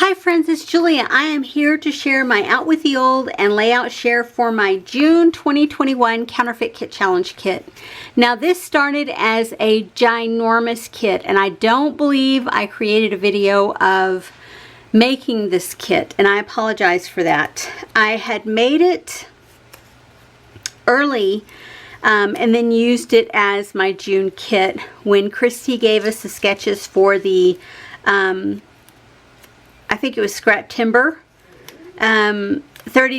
Hi friends, it's Julia. I am here to share my Out with the Old and layout share for my June 2021 Counterfeit Kit Challenge kit. Now this started as a ginormous kit, and I don't believe I created a video of making this kit, and I apologize for that. I had made it early and then used it as my June kit when Christy gave us the sketches for the I think it was Scrap Timber, 30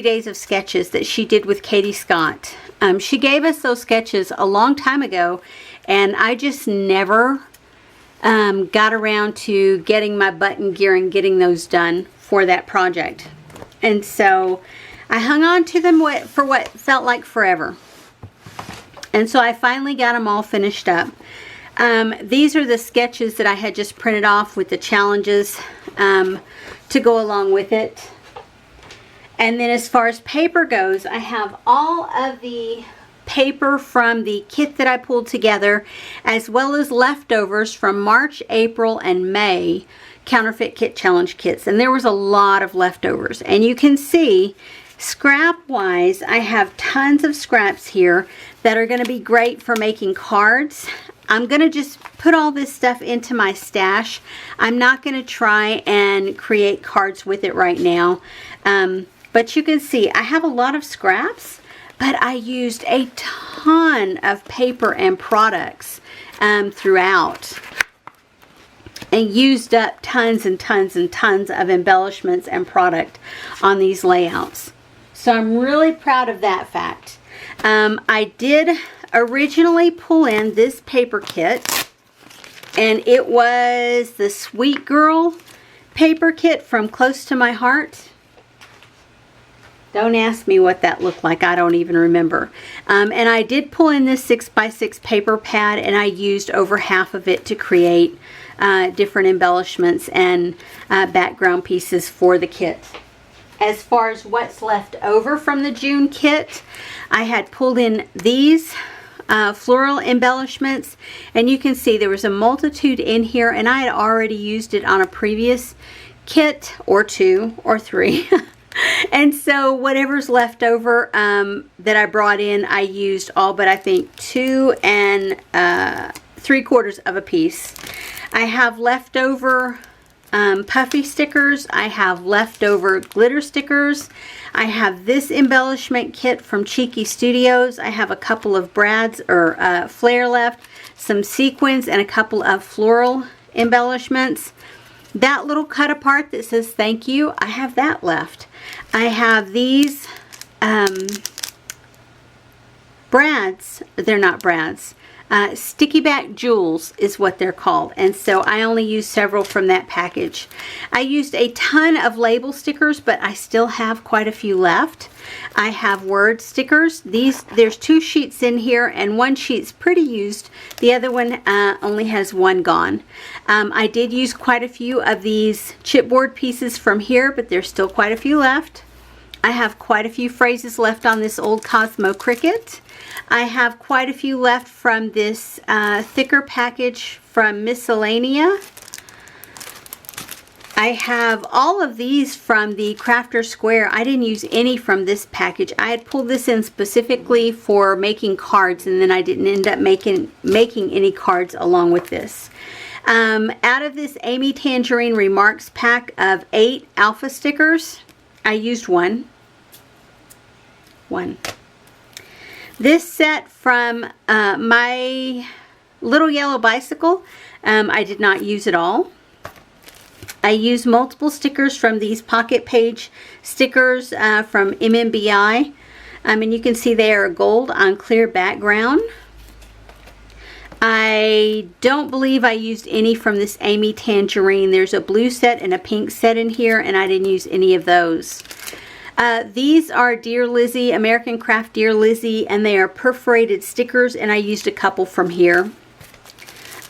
days of sketches that she did with Katie Scott. She gave us those sketches a long time ago, and I just never got around to getting my butt in gear and getting those done for that project. And so I hung on to them for what felt like forever. And so I finally got them all finished up. These are the sketches that I had just printed off with the challenges to go along with it. And then as far as paper goes, I have all of the paper from the kit that I pulled together, as well as leftovers from March, April, and May Counterfeit Kit Challenge kits. And there was a lot of leftovers. And you can see, scrap-wise, I have tons of scraps here that are going to be great for making cards. I'm going to just put all this stuff into my stash. I'm not going to try and create cards with it right now. But you can see I have a lot of scraps, but I used a ton of paper and products throughout. And used up tons and tons and tons of embellishments and product on these layouts. So I'm really proud of that fact. I did originally pull in this paper kit, and it was the Sweet Girl paper kit from Close to My Heart. Don't ask me what that looked like. I don't even remember. And I did pull in this 6x6 paper pad, and I used over half of it to create different embellishments and background pieces for the kit. As far as what's left over from the June kit, I had pulled in these floral embellishments, and you can see there was a multitude in here, and I had already used it on a previous kit or two or three. And so whatever's left over that I brought in, I used all but I think 2 3/4 of a piece. I have leftover puffy stickers. I have leftover glitter stickers. I have this embellishment kit from Cheeky Studios. I have a couple of brads or flare left, some sequins, and a couple of floral embellishments. That little cut apart that says thank you, I have that left. I have these brads. They're not brads. Sticky back jewels is what they're called, and so I only used several from that package. I used a ton of label stickers, but I still have quite a few left. I have word stickers. There's 2 sheets in here, and one sheet's pretty used. The other one only has 1 gone. I did use quite a few of these chipboard pieces from here, but there's still quite a few left. I have quite a few phrases left on this old Cosmo Cricut. I have quite a few left from this thicker package from Miscellanea. I have all of these from the Crafter Square. I didn't use any from this package. I had pulled this in specifically for making cards, and then I didn't end up making any cards along with this. Out of this Amy Tangerine Remarks pack of 8 alpha stickers, I used one. This set from My Little Yellow Bicycle, I did not use at all. I used multiple stickers from these pocket page stickers from MMBI. And you can see they are gold on clear background. I don't believe I used any from this Amy Tangerine. There's a blue set and a pink set in here, and I didn't use any of those. These are Dear Lizzie, American Craft Dear Lizzie, and they are perforated stickers, and I used a couple from here.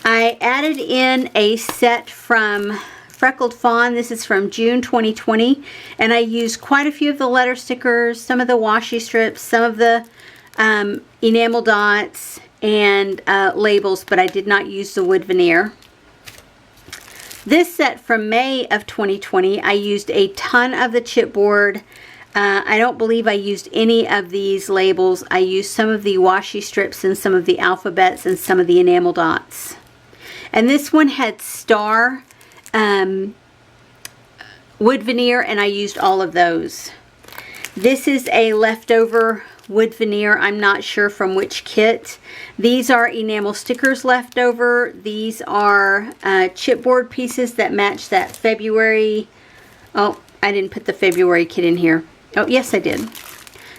I added in a set from Freckled Fawn. This is from June 2020, and I used quite a few of the letter stickers, some of the washi strips, some of the enamel dots, and labels, but I did not use the wood veneer. This set from May of 2020, I used a ton of the chipboard. I don't believe I used any of these labels. I used some of the washi strips and some of the alphabets and some of the enamel dots. And this one had star wood veneer, and I used all of those. This is a leftover wood veneer. I'm not sure from which kit. These are enamel stickers left over. These are chipboard pieces that match that February. Oh, I didn't put the February kit in here. Oh, yes, I did.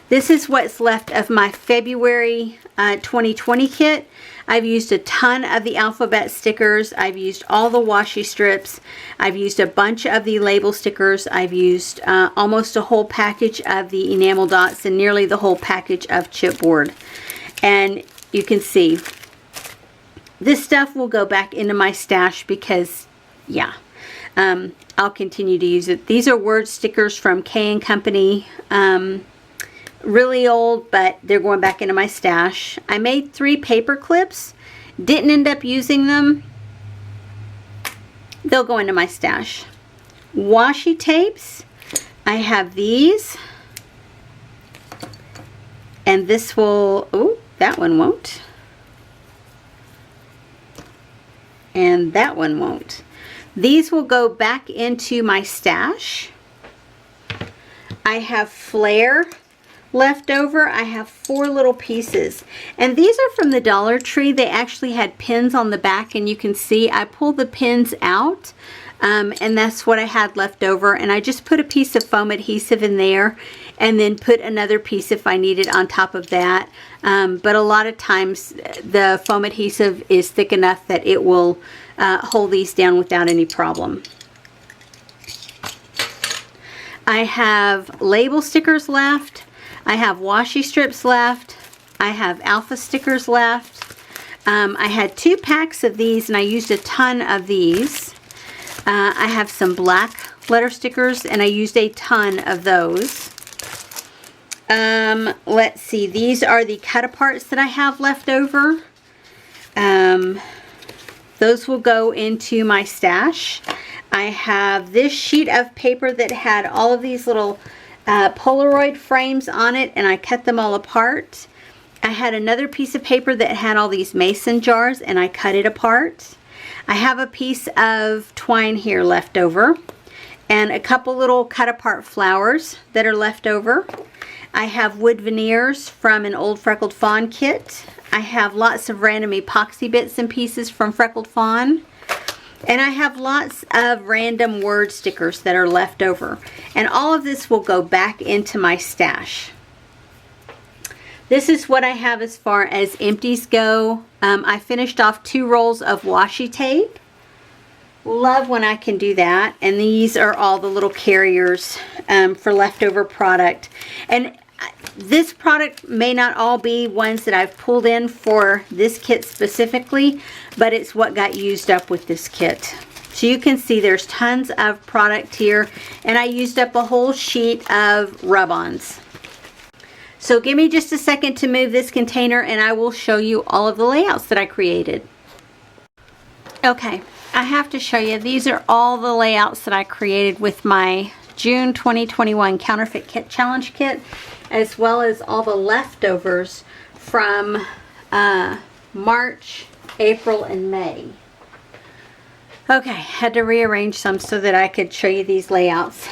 This is what's left of my February 2020 kit. I've used a ton of the alphabet stickers. I've used all the washi strips. I've used a bunch of the label stickers. I've used almost a whole package of the enamel dots and nearly the whole package of chipboard. And you can see this stuff will go back into my stash because, yeah, I'll continue to use it. These are word stickers from K & Company. Really old, but they're going back into my stash. I made 3 paper clips. Didn't end up using them. They'll go into my stash. Washi tapes. I have these. And this will, oh, that one won't. And that one won't. These will go back into my stash. I have flare left over. I have 4 little pieces, and these are from the Dollar Tree. They actually had pins on the back, and you can see I pulled the pins out, and that's what I had left over. And I just put a piece of foam adhesive in there and then put another piece if I needed on top of that. But a lot of times the foam adhesive is thick enough that it will hold these down without any problem. I have label stickers left. I have washi strips left. I have alpha stickers left. I had 2 packs of these, and I used a ton of these. I have some black letter stickers, and I used a ton of those. Let's see. These are the cut-aparts that I have left over. Those will go into my stash. I have this sheet of paper that had all of these little Polaroid frames on it, and I cut them all apart. I had another piece of paper that had all these mason jars, and I cut it apart. I have a piece of twine here left over, and a couple little cut apart flowers that are left over. I have wood veneers from an old Freckled Fawn kit. I have lots of random epoxy bits and pieces from Freckled Fawn. And I have lots of random word stickers that are left over. And all of this will go back into my stash. This is what I have as far as empties go. I finished off 2 rolls of washi tape. Love when I can do that. And these are all the little carriers for leftover product. And this product may not all be ones that I've pulled in for this kit specifically, but it's what got used up with this kit. So you can see there's tons of product here, and I used up a whole sheet of rub-ons. So give me just a second to move this container, and I will show you all of the layouts that I created. Okay, I have to show you, these are all the layouts that I created with my June 2021 Counterfeit Kit Challenge kit, as well as all the leftovers from March, April, and May. Okay, had to rearrange some so that I could show you these layouts.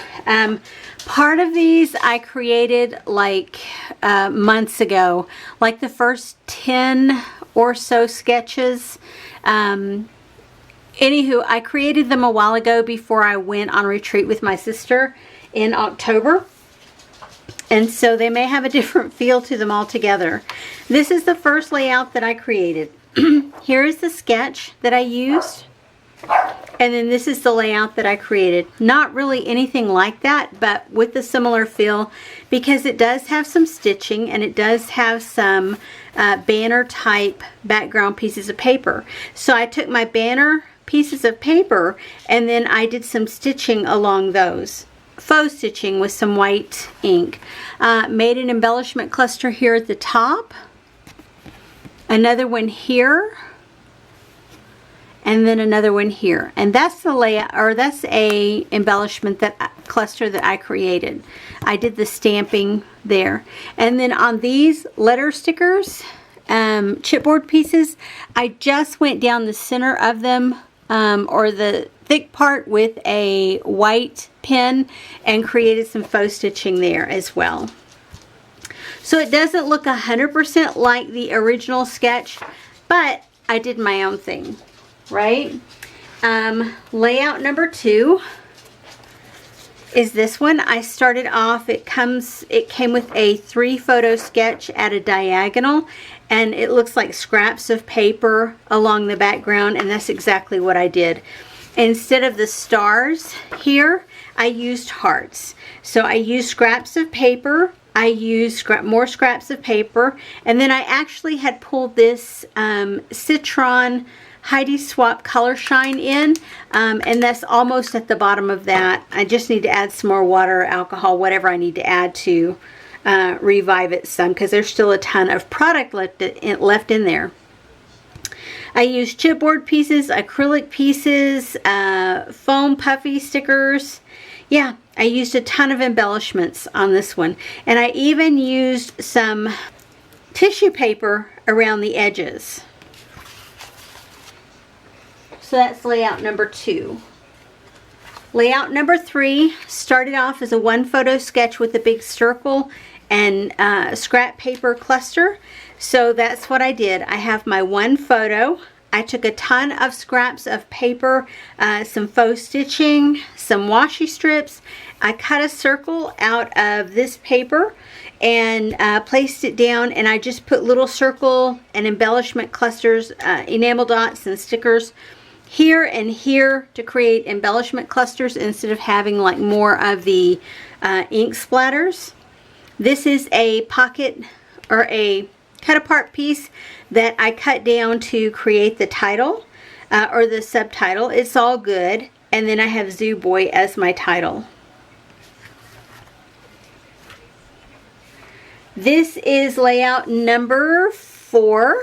Part of these I created like months ago, like the first 10 or so sketches. Anywho, I created them a while ago before I went on retreat with my sister in October. And so they may have a different feel to them altogether. This is the first layout that I created. Here is the sketch that I used. And then this is the layout that I created. Not really anything like that, but with a similar feel, because it does have some stitching and it does have some banner type background pieces of paper. So I took my banner pieces of paper and then I did some stitching along those. Faux stitching with some white ink. Made an embellishment cluster here at the top. Another one here. and then another one here. And that's the layout, or that's a embellishment cluster that I created. I did the stamping there. And then on these letter stickers, chipboard pieces, I just went down the center of them, or the thick part, with a white pen and created some faux stitching there as well. So it doesn't look 100% like the original sketch, but I did my own thing, right? Layout number 2 is this one. I started off, it came with a 3-photo sketch at a diagonal, and it looks like scraps of paper along the background, and that's exactly what I did. Instead of the stars here, I used hearts. So I used scraps of paper, I used more scraps of paper, and then I actually had pulled this Citron Heidi Swap Color Shine in, and that's almost at the bottom of that. I just need to add some more water, alcohol, whatever I need to add to revive it some, because there's still a ton of product left in there. I used chipboard pieces, acrylic pieces, foam puffy stickers. Yeah, I used a ton of embellishments on this one. And I even used some tissue paper around the edges. So that's layout number 2. Layout number 3 started off as a 1-photo sketch with a big circle and scrap paper cluster. So that's what I did. I have my 1 photo. I took a ton of scraps of paper, some faux stitching, some washi strips. I cut a circle out of this paper and placed it down, and I just put little circle and embellishment clusters, enamel dots and stickers here and here to create embellishment clusters instead of having like more of the ink splatters. This is a pocket, or a cut apart piece that I cut down to create the title or the subtitle. It's all good. And then I have Zoo Boy as my title. This is layout number 4,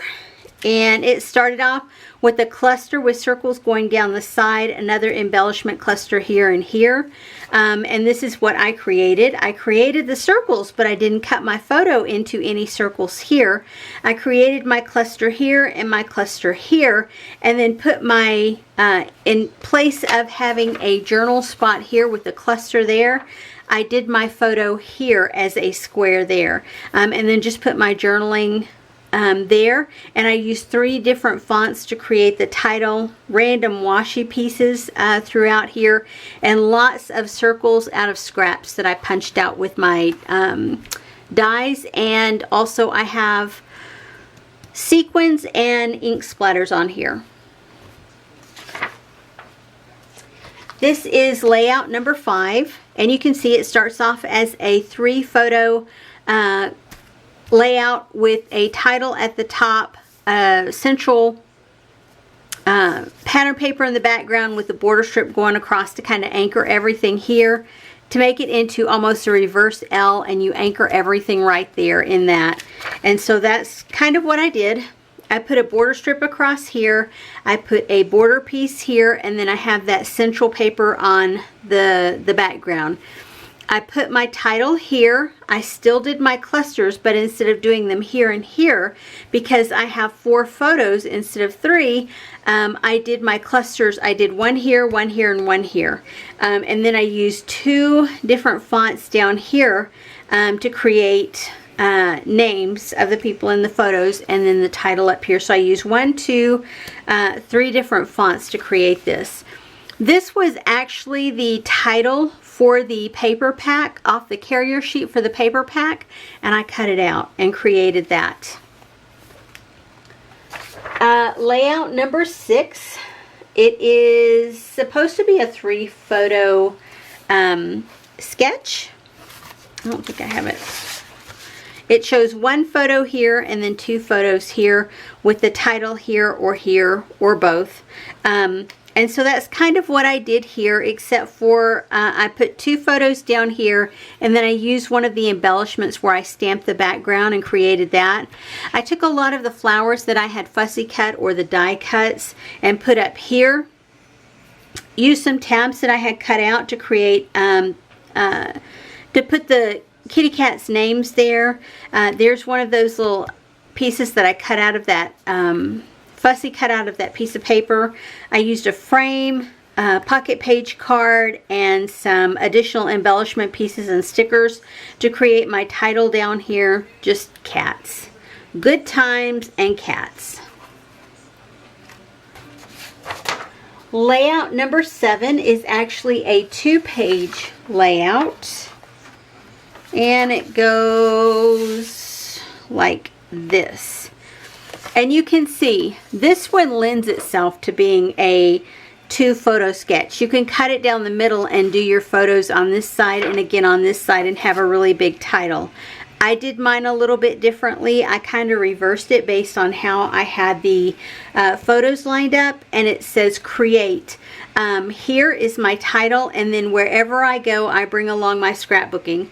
and it started off with a cluster with circles going down the side, another embellishment cluster here and here. And this is what I created. I created the circles, but I didn't cut my photo into any circles here. I created my cluster here and my cluster here, and then put my, in place of having a journal spot here with the cluster there, I did my photo here as a square there. And then just put my journaling there, and I used 3 different fonts to create the title, random washi pieces throughout here, and lots of circles out of scraps that I punched out with my dies. And also I have sequins and ink splatters on here. This is layout number 5, and you can see it starts off as a 3-photo layout with a title at the top, central pattern paper in the background with the border strip going across to kind of anchor everything here, to make it into almost a reverse L, and you anchor everything right there in that. And so that's kind of what I did. I put a border strip across here, I put a border piece here, and then I have that central paper on the background. I put my title here. I still did my clusters, but instead of doing them here and here, because I have 4 photos instead of 3, I did my clusters. I did 1 here, 1 here, and 1 here. And then I used 2 different fonts down here to create names of the people in the photos, and then the title up here. So I used 1, 2, 3 different fonts to create this. This was actually the title for the paper pack off the carrier sheet for the paper pack, and I cut it out and created that. Layout number 6. It is supposed to be a 3-photo sketch. I don't think I have it. It shows 1 photo here and then 2 photos here with the title here or both. And so that's kind of what I did here, except for I put 2 photos down here, and then I used one of the embellishments where I stamped the background and created that. I took a lot of the flowers that I had fussy cut or the die cuts and put up here. Used some tabs that I had cut out to create, to put the kitty cat's names there. There's one of those little pieces that I cut out of that fussy cut out of that piece of paper. I used a frame, pocket page card, and some additional embellishment pieces and stickers to create my title down here, just cats. Good times and cats. Layout number 7 is actually a 2-page layout, and it goes like this. And you can see this one lends itself to being a 2-photo sketch. You can cut it down the middle and do your photos on this side and again on this side and have a really big title. I did mine a little bit differently. I kind of reversed it based on how I had the photos lined up, and it says create. Here is my title, and then wherever I go, I bring along my scrapbooking.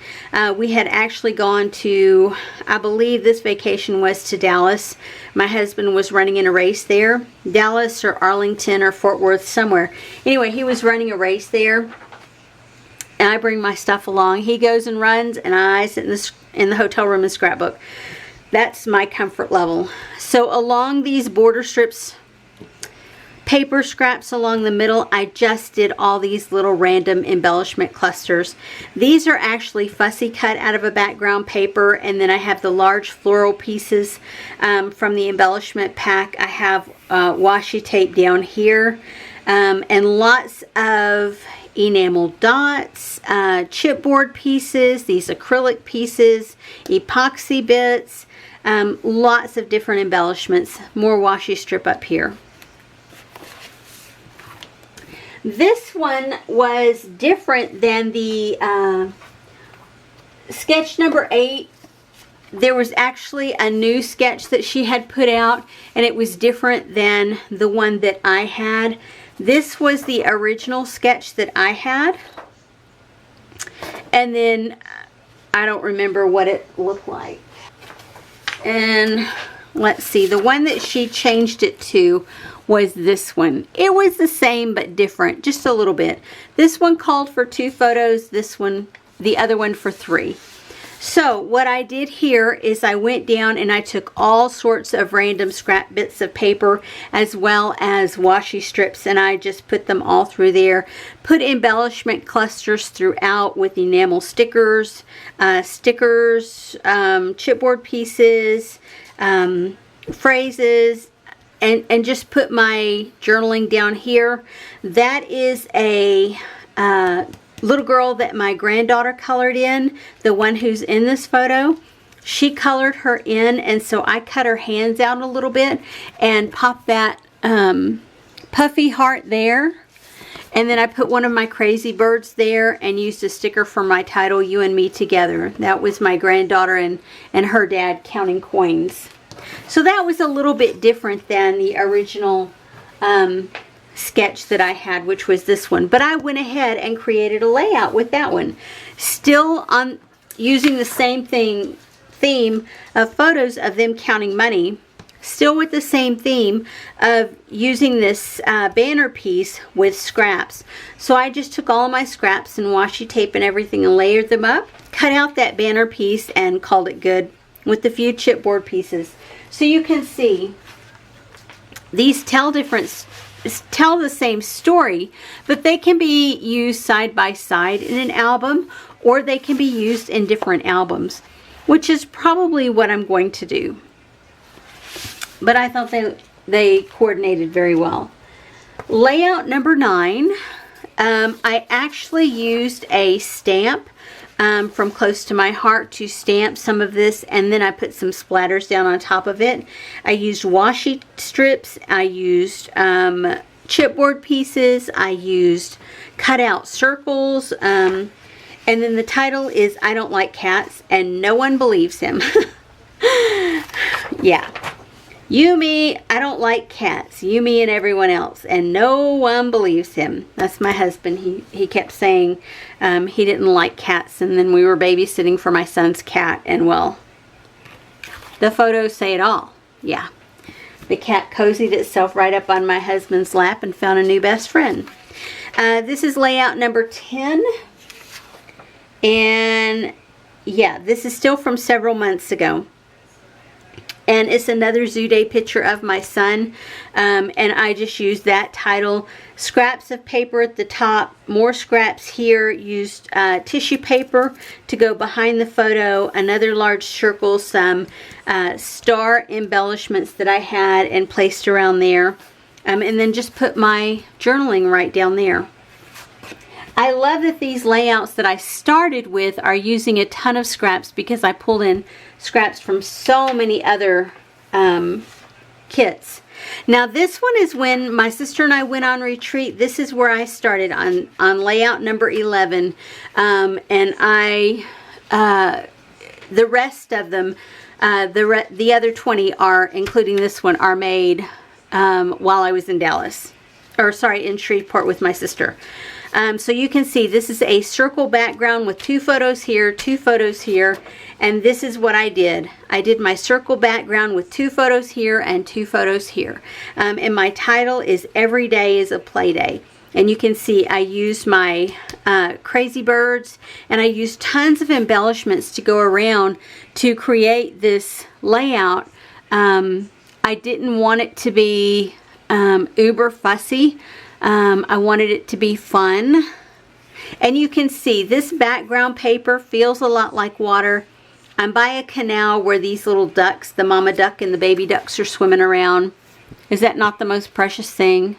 We had actually gone to, I believe this vacation was to Dallas. My husband was running in a race there. Dallas or Arlington or Fort Worth, somewhere. Anyway, he was running a race there, and I bring my stuff along. He goes and runs, and I sit in the hotel room and scrapbook. That's my comfort level. So along these border strips, paper scraps along the middle, I just did all these little random embellishment clusters. These are actually fussy cut out of a background paper, and then I have the large floral pieces from the embellishment pack. I have washi tape down here, and lots of enamel dots, chipboard pieces, these acrylic pieces, epoxy bits, lots of different embellishments, more washi strip up here. This one was different than the sketch number 8. There was actually a new sketch that she had put out, and it was different than the one that I had. This was the original sketch that I had, and then I don't remember what it looked like. And let's see, the one that she changed it to was this one. It was the same but different, just a little bit. This one called for 2 photos, this one, the other one for 3. So what I did here is I went down and I took all sorts of random scrap bits of paper as well as washi strips, and I just put them all through there. Put embellishment clusters throughout with enamel stickers, chipboard pieces, phrases, and just put my journaling down here. That is a little girl that my granddaughter colored in, the one who's in this photo. She colored her in, and so I cut her hands out a little bit and popped that puffy heart there. And then I put one of my crazy birds there and used a sticker for my title, You and Me Together. That was my granddaughter and her dad counting coins. So that was a little bit different than the original sketch that I had, which was this one. But I went ahead and created a layout with that one. Still on using the same theme of photos of them counting money. Still with the same theme of using this banner piece with scraps. So I just took all of my scraps and washi tape and everything and layered them up. Cut out that banner piece and called it good with a few chipboard pieces. So you can see these tell the same story, but they can be used side by side in an album, or they can be used in different albums, which is probably what I'm going to do. But I thought they coordinated very well. Layout number 9, I actually used a stamp from Close to My Heart to stamp some of this, and then I put some splatters down on top of it. I used washi strips, I used chipboard pieces, I used cutout circles, and then the title is I Don't Like Cats, and no one believes him. Yeah. You, me, I don't like cats. You, me, and everyone else. And no one believes him. That's my husband. He kept saying he didn't like cats. And then we were babysitting for my son's cat. And well, the photos say it all. Yeah. The cat cozied itself right up on my husband's lap and found a new best friend. This is layout number 10. And yeah, this is still from several months ago. And it's another Zoo Day picture of my son. And I just used that title. Scraps of paper at the top. More scraps here. Used tissue paper to go behind the photo. Another large circle. Some star embellishments that I had and placed around there. And then just put my journaling right down there. I love that these layouts that I started with are using a ton of scraps because I pulled in scraps from so many other kits. Now this one is when my sister and I went on retreat. This is where I started on layout number 11. And the rest of them, the other 20 are, including this one, are made while I was in Dallas. Or sorry, in Shreveport with my sister. So you can see this is a circle background with 2 photos here, 2 photos here, and this is what I did. I did my circle background with 2 photos here and 2 photos here. And my title is Every Day is a Play Day. And you can see I used my crazy birds, and I used tons of embellishments to go around to create this layout. I didn't want it to be uber fussy. I wanted it to be fun. And you can see this background paper feels a lot like water. I'm by a canal where these little ducks, the mama duck and the baby ducks, are swimming around. Is that not the most precious thing?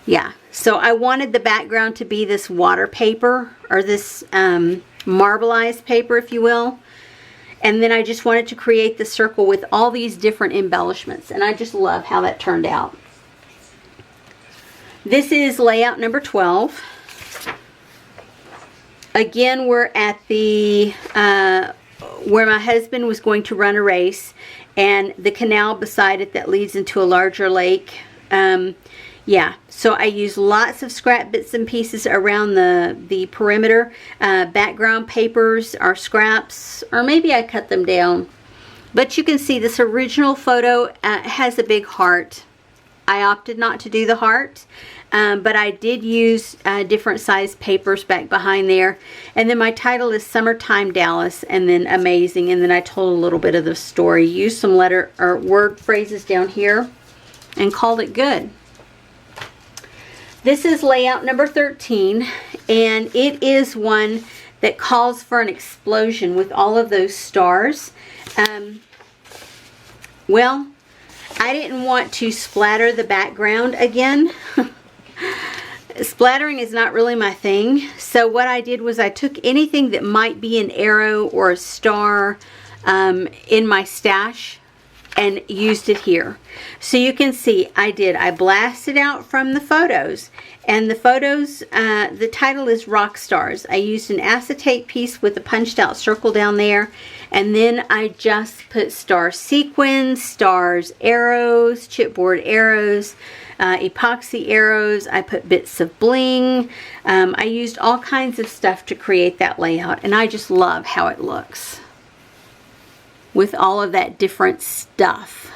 Yeah. So I wanted the background to be this water paper, or this marbleized paper, if you will. And then I just wanted to create the circle with all these different embellishments. And I just love how that turned out. This is layout number 12. Again, we're at the where my husband was going to run a race, and the canal beside it that leads into a larger lake. Yeah, so I use lots of scrap bits and pieces around the perimeter. Background papers are scraps, or maybe I cut them down. But you can see this original photo has a big heart. I opted not to do the heart, but I did use different size papers back behind there. And then my title is Summertime Dallas, and then Amazing, and then I told a little bit of the story. Used some letter or word phrases down here and called it good. This is layout number 13, and it is one that calls for an explosion with all of those stars. Well, I didn't want to splatter the background again. Splattering is not really my thing. So what I did was I took anything that might be an arrow or a star in my stash and used it here. So you can see I blasted out from the photos. And the photos, the title is Rock Stars. I used an acetate piece with a punched out circle down there. And then I just put star sequins, stars, arrows, chipboard arrows, epoxy arrows. I put bits of bling. I used all kinds of stuff to create that layout. And I just love how it looks with all of that different stuff.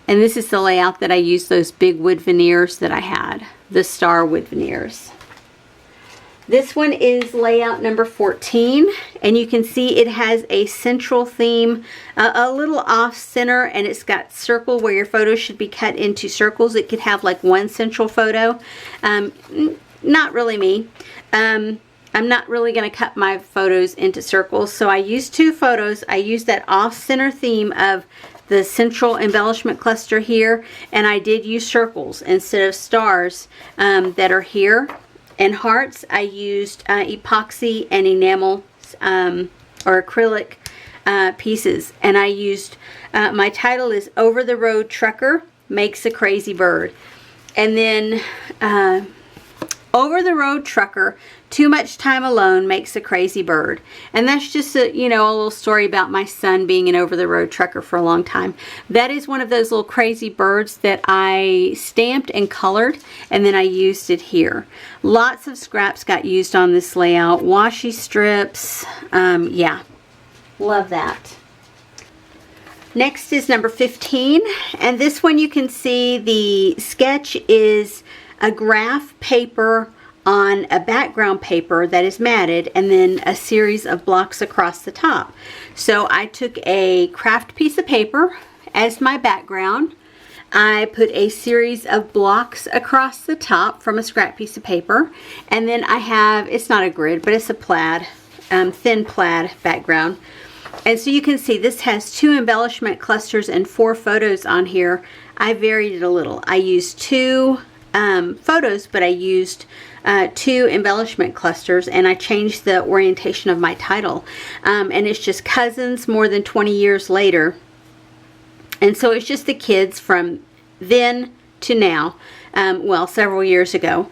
And this is the layout that I used, those big wood veneers that I had, the star wood veneers. This one is layout number 14, and you can see it has a central theme, a little off center, and it's got circle where your photo should be cut into circles. It could have like one central photo. Not really me. I'm not really going to cut my photos into circles, so I used 2 photos. I used that off-center theme of the central embellishment cluster here, and I did use circles instead of stars that are here. And hearts, I used epoxy and enamel or acrylic pieces. And I used, my title is Over the Road Trucker Makes a Crazy Bird. And then Over the road trucker, too much time alone makes a crazy bird. And that's just a, you know, a little story about my son being an over the road trucker for a long time. That is one of those little crazy birds that I stamped and colored, and then I used it here. Lots of scraps got used on this layout. Washi strips, yeah, love that. Next is number 15, and this one you can see the sketch is a graph paper on a background paper that is matted, and then a series of blocks across the top. So I took a craft piece of paper as my background. I put a series of blocks across the top from a scrap piece of paper, and then I have, it's not a grid, but it's a plaid, thin plaid background. And so you can see this has 2 embellishment clusters and 4 photos on here. I varied it a little. I used 2 photos, but I used 2 embellishment clusters, and I changed the orientation of my title. And it's just Cousins More Than 20 Years Later. And so it's just the kids from then to now, well, several years ago,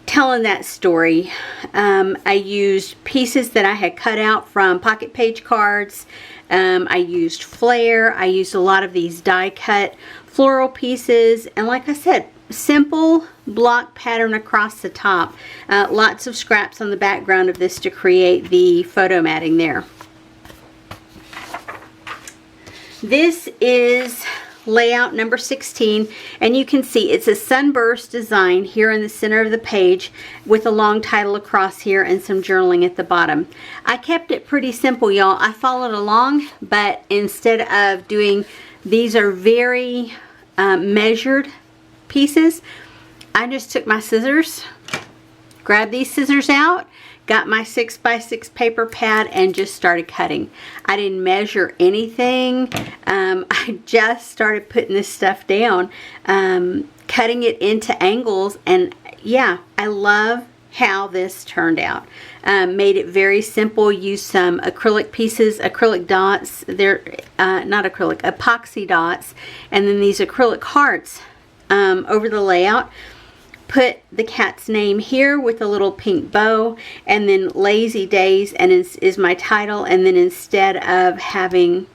telling that story. I used pieces that I had cut out from pocket page cards. I used flair. I used a lot of these die cut floral pieces, and like I said, simple block pattern across the top. Lots of scraps on the background of this to create the photo matting there. This is layout number 16, and you can see it's a sunburst design here in the center of the page with a long title across here and some journaling at the bottom. I kept it pretty simple, y'all. I followed along, but instead of doing, these are very measured pieces, I just took my scissors, grabbed these scissors out, got my 6x6 paper pad, and just started cutting. I didn't measure anything. I just started putting this stuff down, cutting it into angles, and yeah, I love how this turned out. Made it very simple. Used some acrylic pieces, acrylic dots. They're not acrylic, epoxy dots, and then these acrylic hearts over the layout. Put the cat's name here with a little pink bow, and then Lazy Days and is my title. And then instead of having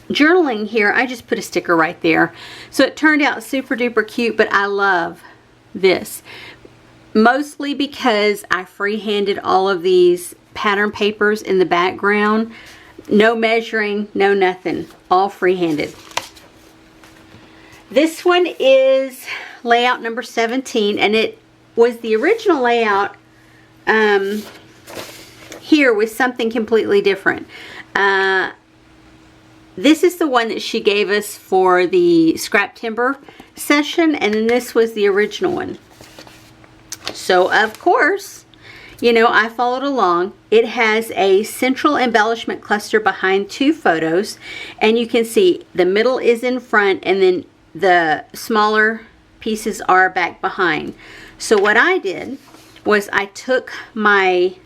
journaling here, I just put a sticker right there. So it turned out super duper cute, but I love this. Mostly because I freehanded all of these pattern papers in the background. No measuring, no nothing, all freehanded. This one is layout number 17, and it was the original layout here with something completely different. This is the one that she gave us for the scrap timber session, and then this was the original one. So of course, you know, I followed along. It has a central embellishment cluster behind 2 photos, and you can see the middle is in front, and then the smaller pieces are back behind. So what I did was I took my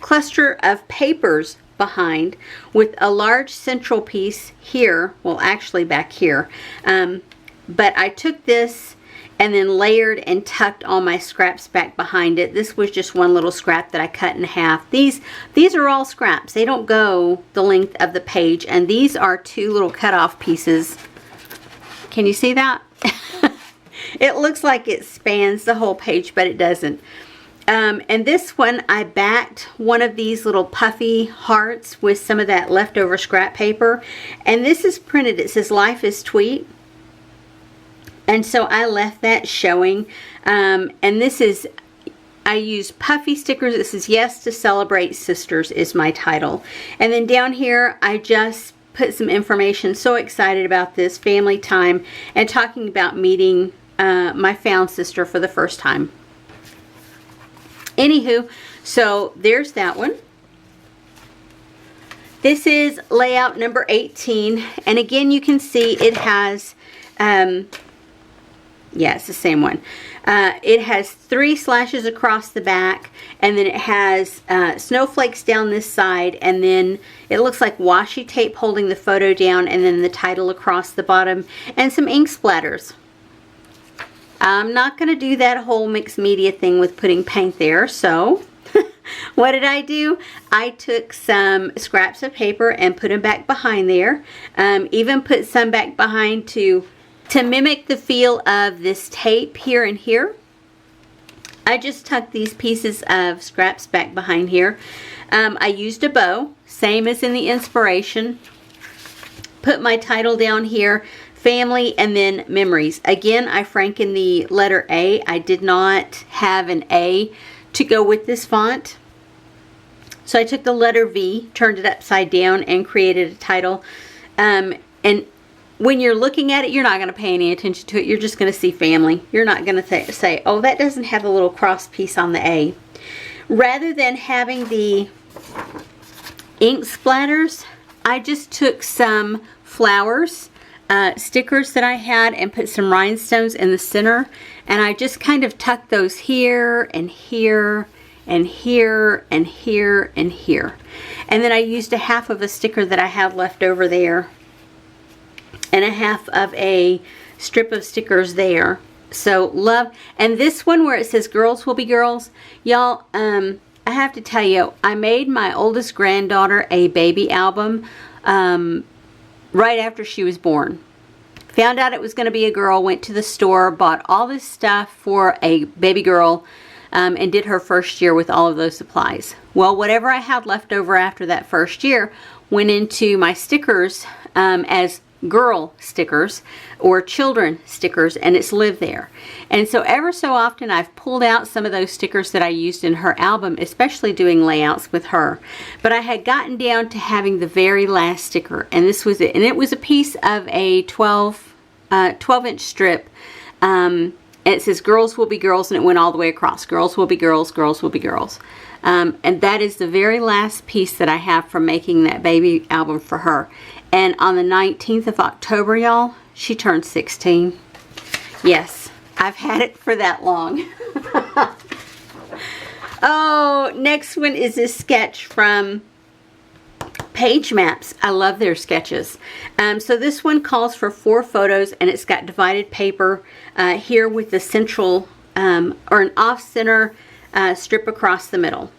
cluster of papers behind with a large central piece here, well actually back here, but I took this and then layered and tucked all my scraps back behind it. This was just one little scrap that I cut in half. These are all scraps. They don't go the length of the page, and these are 2 little cut-off pieces. Can you see that? It looks like it spans the whole page, but it doesn't. And this one, I backed one of these little puffy hearts with some of that leftover scrap paper. And this is printed. It says Life is Tweet. And so I left that showing. And this is, I used puffy stickers. This is Yes to Celebrate Sisters is my title. And then down here, I just put some information. So excited about this family time and talking about meeting my found sister for the first time. Anywho, so there's that one. This is layout number 18, and again you can see it has yeah, it's the same one. It has 3 slashes across the back, and then it has snowflakes down this side, and then it looks like washi tape holding the photo down, and then the title across the bottom, and some ink splatters. I'm not going to do that whole mixed media thing with putting paint there, so what did I do? I took some scraps of paper and put them back behind there. Even put some back behind to mimic the feel of this tape here and here. I just tucked these pieces of scraps back behind here. I used a bow, same as in the inspiration. Put my title down here, family, and then memories. Again, I frankened the letter A. I did not have an A to go with this font. So I took the letter V, turned it upside down, and created a title. And when you're looking at it, you're not going to pay any attention to it. You're just going to see family. You're not going to say, oh, that doesn't have a little cross piece on the A. Rather than having the ink splatters, I just took some flowers, stickers that I had, and put some rhinestones in the center. And I just kind of tucked those here and here and here and here and here. And then I used a half of a sticker that I had left over there and a half of a strip of stickers there. So love. And this one where it says girls will be girls, y'all, I have to tell you, I made my oldest granddaughter a baby album right after she was born. Found out it was going to be a girl, went to the store, bought all this stuff for a baby girl, and did her first year with all of those supplies. Well, whatever I had left over after that first year went into my stickers as girl stickers or children stickers, and it's lived there. And so ever so often I've pulled out some of those stickers that I used in her album, especially doing layouts with her. But I had gotten down to having the very last sticker, and this was it. And it was a piece of a 12-inch strip. And it says girls will be girls, and it went all the way across. Girls will be girls, girls will be girls. And that is the very last piece that I have from making that baby album for her. And on the 19th of October, y'all, she turned 16. Yes, I've had it for that long. Oh, next one is this sketch from Page Maps. I love their sketches. So this one calls for 4 photos, and it's got divided paper here with the central or an off-center strip across the middle.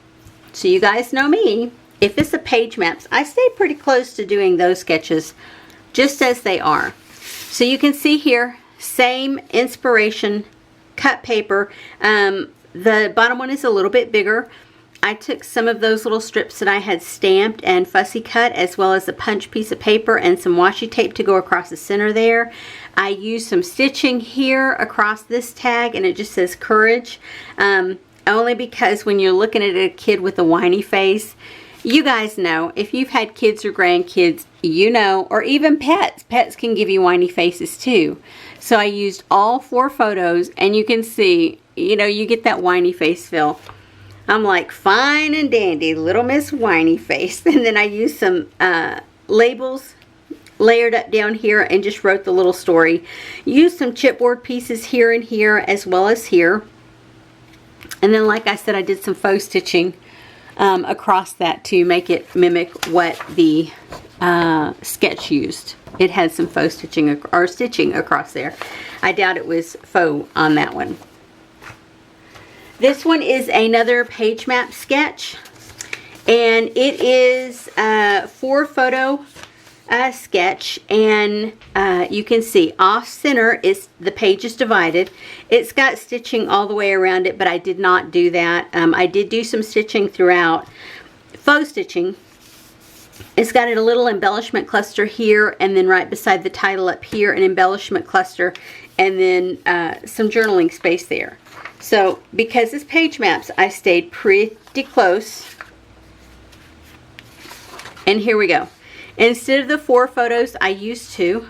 So you guys know me. If it's a Page Maps, I stay pretty close to doing those sketches just as they are. So you can see here, same inspiration, cut paper. The bottom one is a little bit bigger. I took some of those little strips that I had stamped and fussy cut, as well as a punch piece of paper and some washi tape to go across the center there. I used some stitching here across this tag, and it just says courage. Only because when you're looking at a kid with a whiny face, you guys know, if you've had kids or grandkids, you know, or even pets. Pets can give you whiny faces too. So I used all 4 photos, and you can see, you know, you get that whiny face feel. I'm like, fine and dandy, little Miss Whiny Face. And then I used some labels layered up down here and just wrote the little story. Used some chipboard pieces here and here as well as here. And then, like I said, I did some faux stitching across that to make it mimic what the sketch used. It had some faux stitching or stitching across there. I doubt it was faux on that one. This one is another Page Map sketch, and it is a 4-photo sketch, and you can see off center is the page is divided. It's got stitching all the way around it, but I did not do that. I did do some stitching throughout, faux stitching. It's got a little embellishment cluster here, and then right beside the title up here, an embellishment cluster, and then some journaling space there. So because it's Page Maps, I stayed pretty close. And here we go. Instead of the 4 photos, I used 2,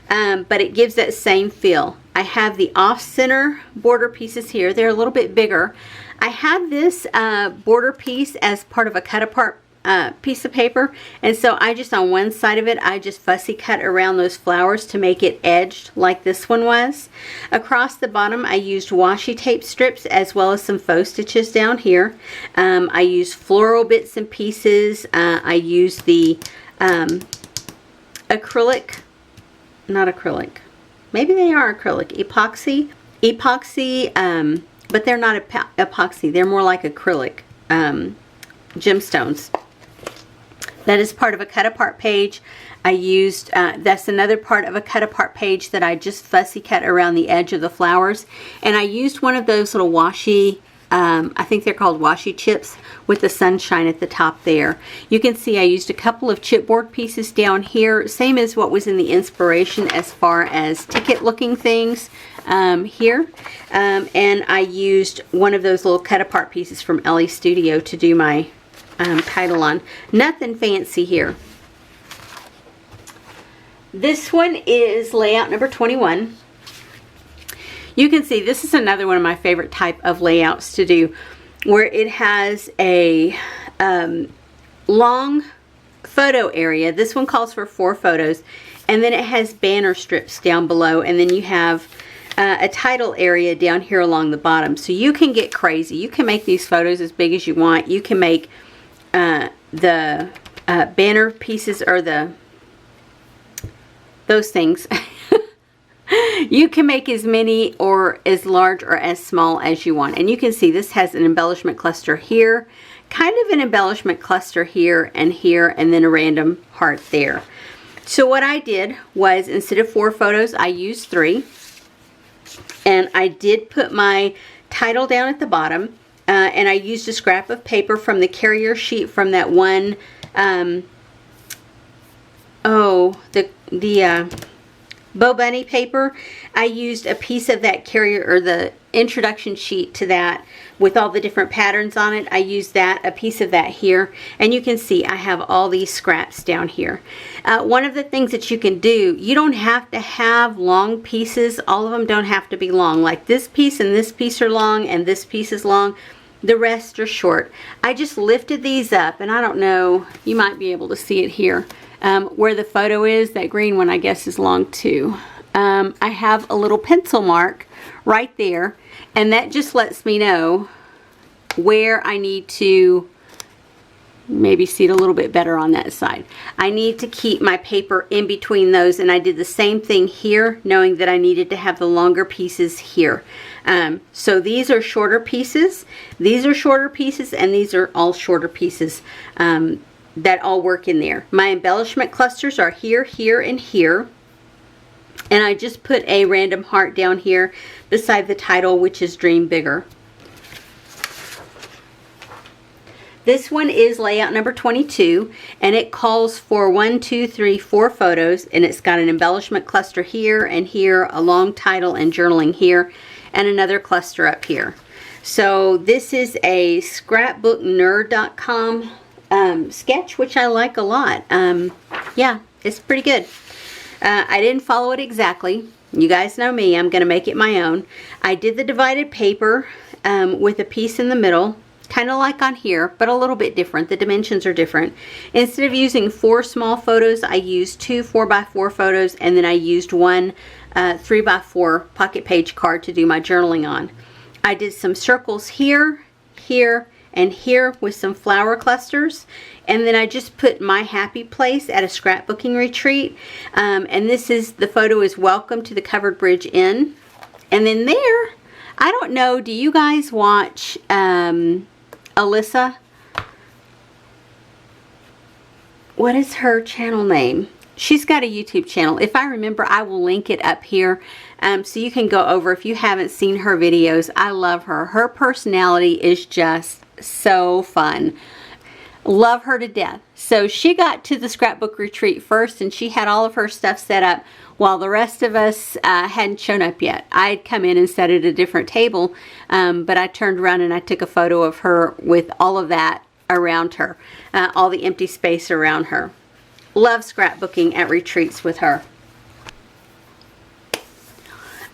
but it gives that same feel. I have the off-center border pieces here. They're a little bit bigger. I have this border piece as part of a cut-apart piece of paper, and so I just, on one side of it, I just fussy cut around those flowers to make it edged like this one was. Across the bottom, I used washi tape strips as well as some faux stitches down here. I used floral bits and pieces. I used the acrylic, not acrylic, maybe they are acrylic, epoxy epoxy, but they're not epoxy. They're more like acrylic gemstones. That is part of a cut apart page. I used, that's another part of a cut apart page that I just fussy cut around the edge of the flowers. And I used one of those little washi, I think they're called washi chips, with the sunshine at the top there. You can see I used a couple of chipboard pieces down here, same as what was in the inspiration as far as ticket looking things here. And I used one of those little cut apart pieces from Ellie Studio to do my title on. Nothing fancy here. This one is layout number 21. You can see this is another one of my favorite type of layouts to do, where it has a long photo area. This one calls for 4 photos, and then it has banner strips down below, and then you have a title area down here along the bottom. So you can get crazy. You can make these photos as big as you want. You can make the banner pieces, or those things. You can make as many or as large or as small as you want. And you can see this has an embellishment cluster here, kind of an embellishment cluster here, and then a random heart there. So what I did was, instead of 4 photos, I used 3. And I did put my title down at the bottom. And I used a scrap of paper from the carrier sheet from that one, Bo Bunny paper. I used a piece of that carrier, or the introduction sheet to that with all the different patterns on it. I used that, a piece of that here. And you can see I have all these scraps down here. One of the things that you can do, you don't have to have long pieces. All of them don't have to be long. Like this piece and this piece are long, and this piece is long. The rest are short. I just lifted these up, and I don't know, you might be able to see it here. Where the photo is, that green one I guess is long too. I have a little pencil mark right there, and that just lets me know where I need to maybe see it a little bit better on that side. I need to keep my paper in between those, and I did the same thing here, knowing that I needed to have the longer pieces here. So these are shorter pieces, these are shorter pieces, and these are all shorter pieces that all work in there. My embellishment clusters are here, here, and here. And I just put a random heart down here beside the title, which is Dream Bigger. This one is layout number 22, and it calls for 1, 2, 3, 4 photos, and it's got an embellishment cluster here and here, a long title and journaling here, and another cluster up here. So this is a scrapbooknerd.com sketch, which I like a lot. Yeah, it's pretty good. I didn't follow it exactly. You guys know me, I'm going to make it my own. I did the divided paper with a piece in the middle, kind of like on here, but a little bit different. The dimensions are different. Instead of using 4 small photos, I used 2 4x4 photos, and then I used one 3x4 pocket page card to do my journaling on. I did some circles here, here, and here with some flower clusters, and then I just put my happy place at a scrapbooking retreat, and this is, the photo is Welcome to the Covered Bridge Inn. And then there, I don't know, do you guys watch Alyssa? What is her channel name? She's got a YouTube channel. If I remember, I will link it up here so you can go over if you haven't seen her videos. I love her. Her personality is just so fun. Love her to death. So she got to the scrapbook retreat first, and she had all of her stuff set up while the rest of us hadn't shown up yet. I'd come in and sat at a different table, but I turned around and I took a photo of her with all of that around her, all the empty space around her. Love scrapbooking at retreats with her.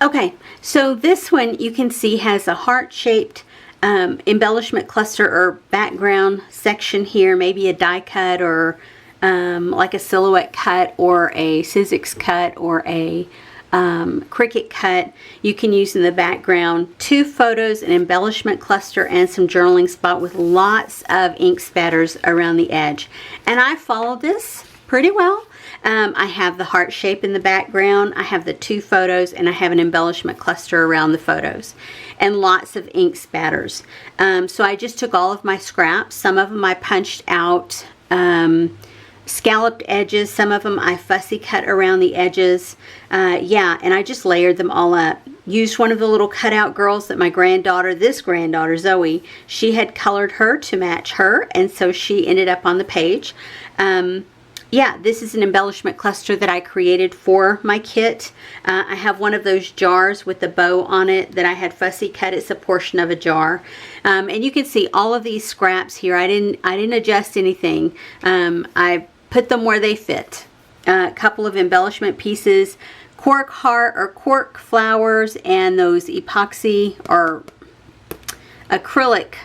Okay, so this one you can see has a heart-shaped embellishment cluster or background section here, maybe a die cut or like a silhouette cut or a Sizzix cut or a Cricut cut. You can use in the background 2 photos, an embellishment cluster, and some journaling spot with lots of ink spatters around the edge. And I followed this pretty well. I have the heart shape in the background, I have the 2 photos, and I have an embellishment cluster around the photos, and lots of ink spatters. So I just took all of my scraps. Some of them I punched out scalloped edges, some of them I fussy cut around the edges. Yeah, and I just layered them all up. Used one of the little cutout girls that my granddaughter, this granddaughter Zoe, she had colored her to match her, and so she ended up on the page. Yeah, this is an embellishment cluster that I created for my kit. I have one of those jars with the bow on it that I had fussy cut. It's a portion of a jar. And you can see all of these scraps here. I didn't adjust anything. I put them where they fit. A couple of embellishment pieces, cork heart or cork flowers, and those epoxy or acrylic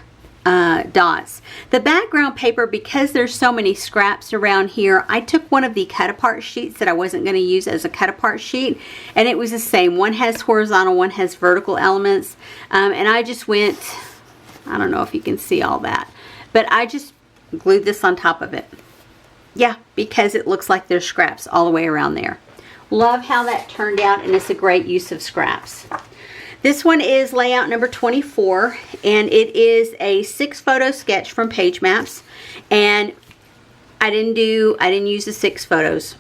dots. The background paper, because there's so many scraps around here, I took one of the cut apart sheets that I wasn't going to use as a cut apart sheet, and it was the same. One has horizontal, one has vertical elements, and I just went, I don't know if you can see all that, but I just glued this on top of it. Yeah, because it looks like there's scraps all the way around there. Love how that turned out, and it's a great use of scraps. This one is layout number 24, and it is a 6 photo sketch from Page Maps, and I didn't use the 6 photos.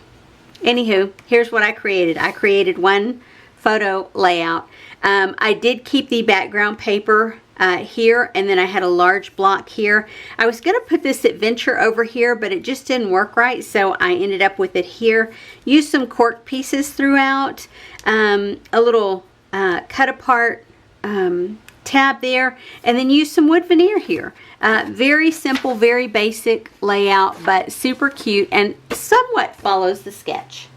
Anywho, here's what I created. I created one photo layout. I did keep the background paper here, and then I had a large block here. I was going to put this adventure over here, but it just didn't work right, so I ended up with it here. Used some cork pieces throughout, a little cut apart tab there, and then use some wood veneer here. Very simple, very basic layout, but super cute and somewhat follows the sketch.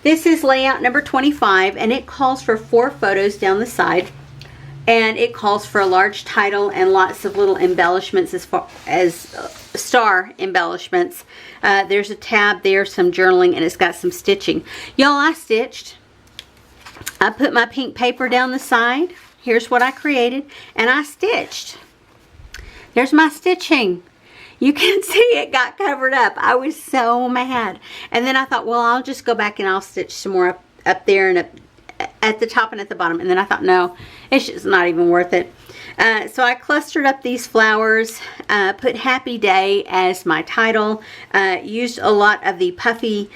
This is layout number 25, and it calls for 4 photos down the side, and it calls for a large title and lots of little embellishments as far as star embellishments. There's a tab there, some journaling, and it's got some stitching. Y'all, I stitched. I put my pink paper down the side. Here's what I created, and I stitched. There's my stitching. You can see it got covered up. I was so mad. And then I thought, well, I'll just go back and I'll stitch some more up there and at the top and at the bottom. And then I thought, no, it's just not even worth it. So I clustered up these flowers, put Happy Day as my title, used a lot of the puffy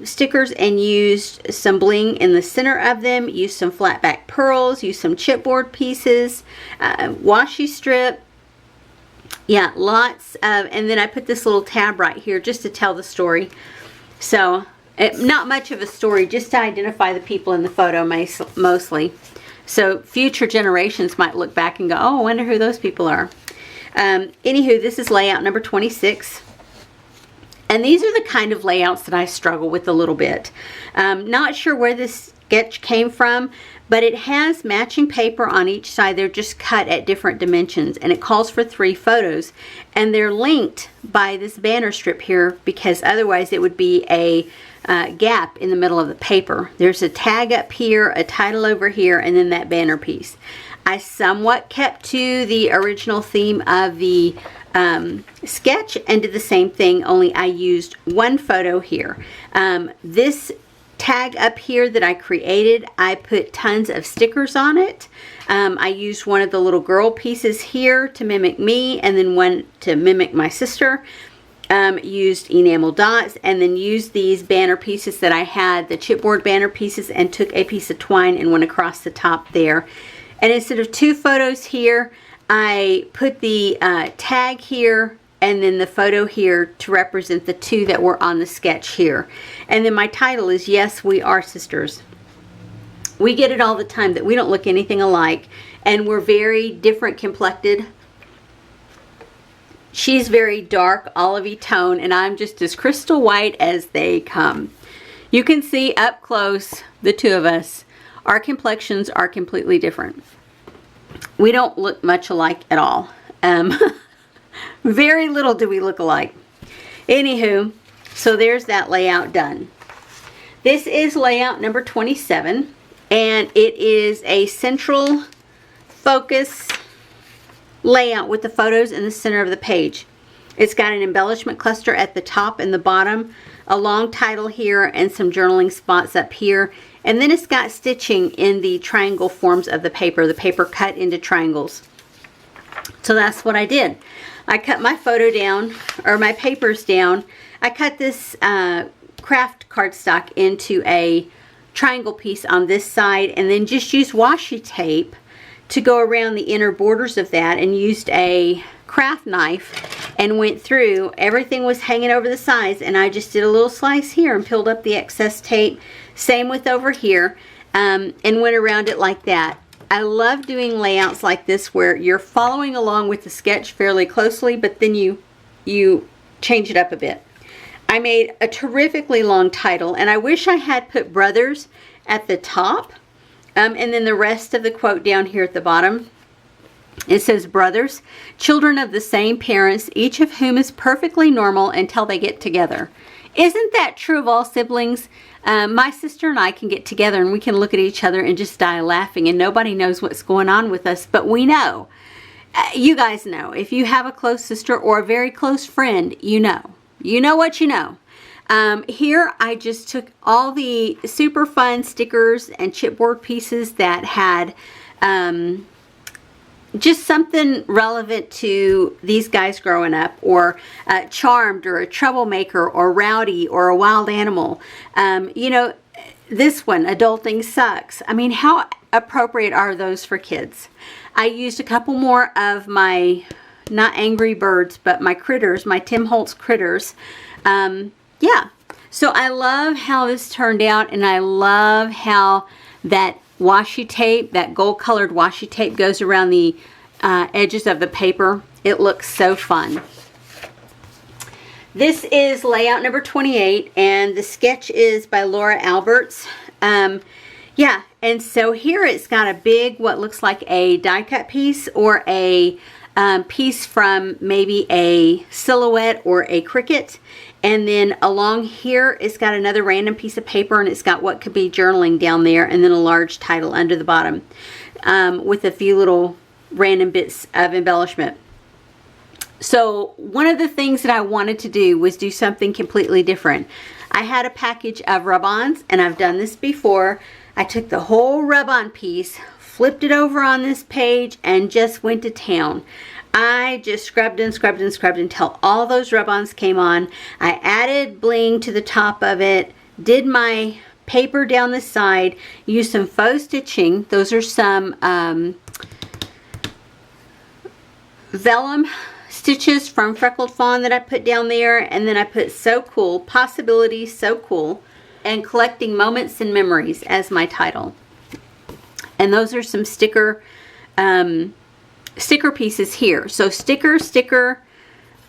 stickers and used some bling in the center of them, used some flat back pearls, used some chipboard pieces, washi strip. Yeah, lots of, and then I put this little tab right here just to tell the story. So, not much of a story, just to identify the people in the photo mostly. So, future generations might look back and go, oh, I wonder who those people are. Anywho, this is layout number 26. And these are the kind of layouts that I struggle with a little bit. Not sure where this sketch came from, but it has matching paper on each side. They're just cut at different dimensions, and it calls for 3 photos, and they're linked by this banner strip here, because otherwise it would be a gap in the middle of the paper. There's a tag up here, a title over here, and then that banner piece. I somewhat kept to the original theme of the sketch and did the same thing, only I used one photo here. This tag up here that I created, I put tons of stickers on it. I used one of the little girl pieces here to mimic me, and then one to mimic my sister. Used enamel dots, and then used these banner pieces that I had, the chipboard banner pieces, and took a piece of twine and went across the top there. And instead of 2 photos here, I put the tag here and then the photo here to represent the 2 that were on the sketch here. And then my title is Yes, We Are Sisters. We get it all the time that we don't look anything alike, and we're very different complected. She's very dark, olivey tone, and I'm just as crystal white as they come. You can see up close, the 2 of us, our complexions are completely different. We don't look much alike at all. Very little do we look alike. Anywho, so there's that layout done. This is layout number 27, and it is a central focus layout with the photos in the center of the page. It's got an embellishment cluster at the top and the bottom, a long title here, and some journaling spots up here. And then it's got stitching in the triangle forms of the paper cut into triangles. So that's what I did. I cut my photo down, or my papers down. I cut this craft cardstock into a triangle piece on this side, and then just used washi tape to go around the inner borders of that, and used a craft knife and went through. Everything was hanging over the sides, and I just did a little slice here and peeled up the excess tape. Same with over here, and went around it like that. I love doing layouts like this where you're following along with the sketch fairly closely, but then you change it up a bit. I made a terrifically long title, and I wish I had put brothers at the top, and then the rest of the quote down here at the bottom. It says, brothers, children of the same parents, each of whom is perfectly normal until they get together. Isn't that true of all siblings? My sister and I can get together and we can look at each other and just die laughing, and nobody knows what's going on with us, but we know. You guys know. If you have a close sister or a very close friend, you know. You know what you know. Here I just took all the super fun stickers and chipboard pieces that had just something relevant to these guys growing up, or charmed, or a troublemaker, or rowdy, or a wild animal. You know, this one, adulting sucks. I mean, how appropriate are those for kids? I used a couple more of my, not Angry Birds, but my critters, my Tim Holtz critters. Yeah, so I love how this turned out, and I love how that washi tape, that gold colored washi tape, goes around the edges of the paper. It looks so fun. This is layout number 28, and the sketch is by Laura Alberts. Yeah, and so here it's got a big, what looks like a die cut piece, or a piece from maybe a silhouette or a Cricut. And then along here, it's got another random piece of paper, and it's got what could be journaling down there, and then a large title under the bottom with a few little random bits of embellishment. So one of the things that I wanted to do was do something completely different. I had a package of rub-ons, and I've done this before. I took the whole rub-on piece, flipped it over on this page, and just went to town. I just scrubbed and scrubbed and scrubbed until all those rub-ons came on. I added bling to the top of it, did my paper down the side, used some faux stitching. Those are some vellum stitches from Freckled Fawn that I put down there, and then I put So Cool, Possibilities, So Cool, and Collecting Moments and Memories as my title. And those are some sticker pieces here. So sticker,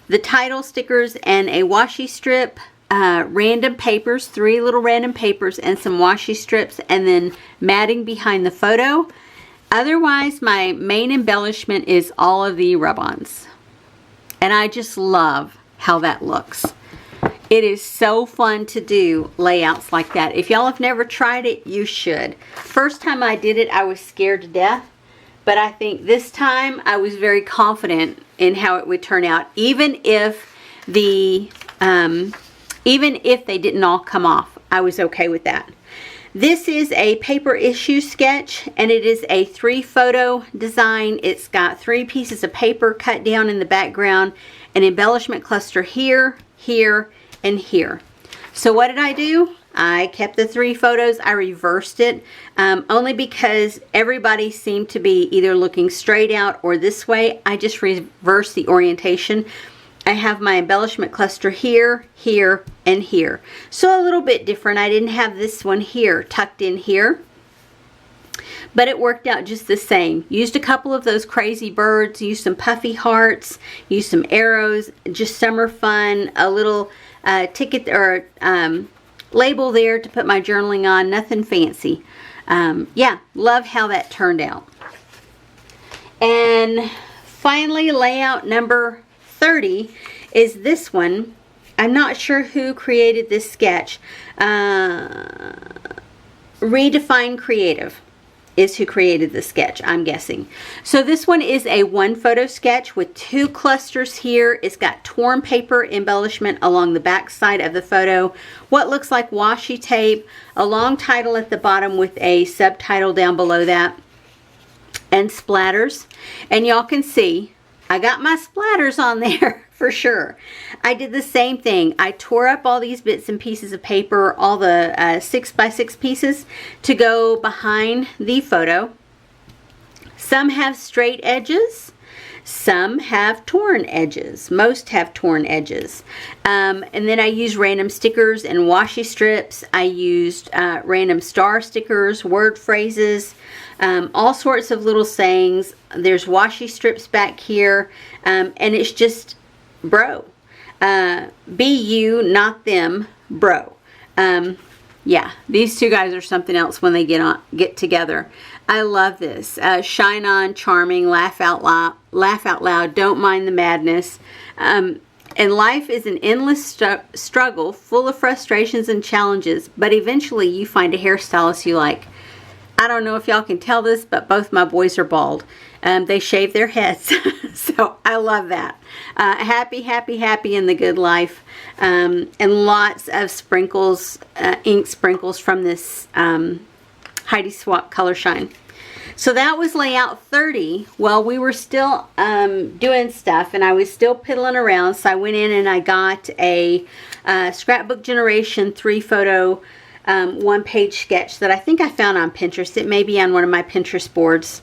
the title stickers, and a washi strip, random papers, 3 little random papers, and some washi strips, and then matting behind the photo. Otherwise, my main embellishment is all of the rub-ons. And I just love how that looks. It is so fun to do layouts like that. If y'all have never tried it, you should. First time I did it, I was scared to death. But I think this time I was very confident in how it would turn out, even if they didn't all come off. I was okay with that. This is a paper issue sketch, and it is a 3-photo design. It's got 3 pieces of paper cut down in the background, an embellishment cluster here, here, and here. So what did I do? I kept the 3 photos. I reversed it only because everybody seemed to be either looking straight out or this way. I just reversed the orientation. I have my embellishment cluster here, here, and here. So a little bit different. I didn't have this one here tucked in here, but it worked out just the same. Used a couple of those crazy birds, used some puffy hearts, used some arrows, just summer fun, a little ticket or label there to put my journaling on, nothing fancy. Yeah, love how that turned out. And finally, layout number 30 is this one. I'm not sure who created this sketch. Redefine Creative. is who created the sketch, I'm guessing. So this one is a 1 photo sketch with 2 clusters here. It's got torn paper embellishment along the back side of the photo, what looks like washi tape, a long title at the bottom with a subtitle down below that, and splatters. And y'all can see I got my splatters on there for sure. I did the same thing. I tore up all these bits and pieces of paper, all the 6x6 pieces, to go behind the photo. Some have straight edges, some have torn edges. Most have torn edges. And then I used random stickers and washi strips. I used random star stickers, word phrases, all sorts of little sayings. There's washi strips back here, and it's just bro. Be you, not them, bro. Yeah, these two guys are something else when they get together. I love this. Shine on, charming, laugh out loud, don't mind the madness. And life is an endless struggle, full of frustrations and challenges, but eventually you find a hairstylist you like. I don't know if y'all can tell this, but both my boys are bald. They shave their heads. So I love that. Happy, happy, happy in the good life. And lots of sprinkles, ink sprinkles from this Heidi Swapp Color Shine. So that was layout 30. Well, we were still doing stuff, and I was still piddling around. So I went in and I got a Scrapbook Generation 3 photo 1-page sketch that I think I found on Pinterest. It may be on one of my Pinterest boards.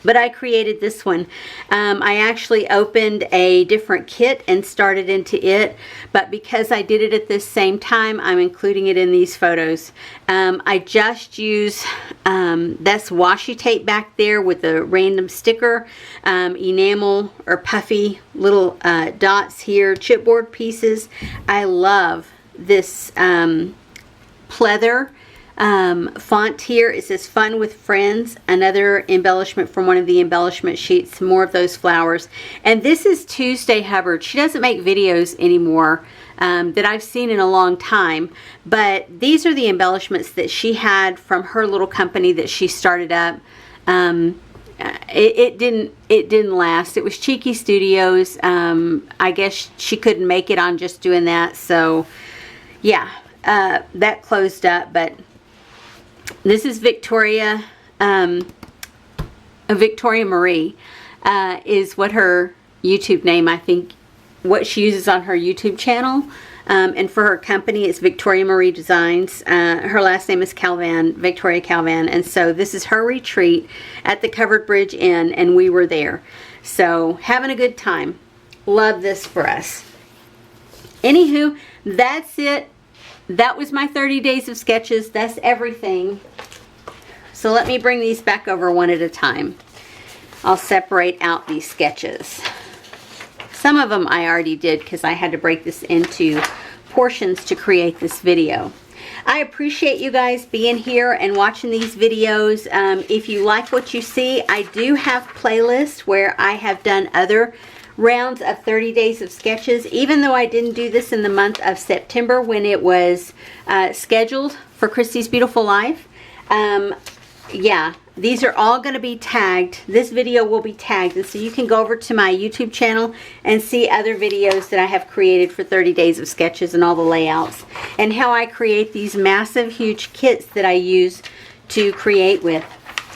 But I created this one. I actually opened a different kit and started into it, but because I did it at this same time, I'm including it in these photos. I just use, that's washi tape back there with a random sticker, enamel or puffy little dots here, chipboard pieces. I love this pleather font here. It says fun with friends, another embellishment from one of the embellishment sheets, more of those flowers. And this is Tuesday Hubbard. She doesn't make videos anymore that I've seen in a long time, but these are the embellishments that she had from her little company that she started up. It didn't last. It was Cheeky Studios. I guess she couldn't make it on just doing that, so yeah, that closed up. But this is Victoria, Victoria Marie is what her YouTube name, I think, what she uses on her YouTube channel. And for her company, it's Victoria Marie Designs. Her last name is Calvan, Victoria Calvan. And so this is her retreat at the Covered Bridge Inn, and we were there. So having a good time. Love this for us. Anywho, that's it. That was my 30 days of sketches. That's everything. So let me bring these back over one at a time. I'll separate out these sketches. Some of them I already did because I had to break this into portions to create this video. I appreciate you guys being here and watching these videos. If you like what you see, I do have playlists where I have done other rounds of 30 days of sketches, even though I didn't do this in the month of September when it was scheduled for Christy's Beautiful Life. Yeah, these are all going to be tagged. This video will be tagged, and so you can go over to my YouTube channel and see other videos that I have created for 30 days of sketches and all the layouts and how I create these massive huge kits that I use to create with.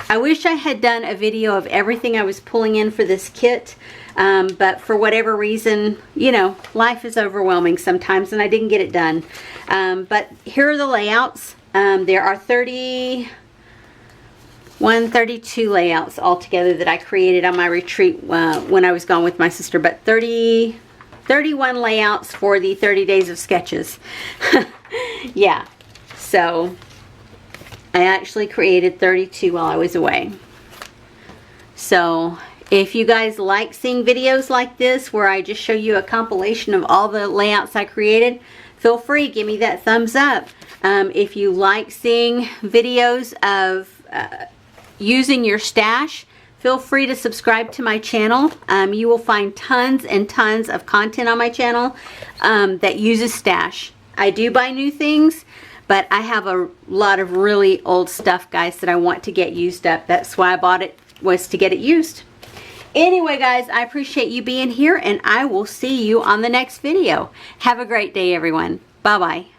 I wish I had done a video of everything I was pulling in for this kit, but for whatever reason, you know, life is overwhelming sometimes and I didn't get it done. But here are the layouts. There are 32 layouts altogether that I created on my retreat when I was gone with my sister, but 31 layouts for the 30 days of sketches. Yeah, so I actually created 32 while I was away. So if you guys like seeing videos like this where I just show you a compilation of all the layouts I created, feel free, give me that thumbs up. If you like seeing videos of using your stash, feel free to subscribe to my channel. You will find tons and tons of content on my channel that uses stash. I do buy new things, But I have a lot of really old stuff, guys, that I want to get used up. That's why I bought it, was to get it used. Anyway, guys, I appreciate you being here, and I will see you on the next video. Have a great day, everyone. Bye-bye.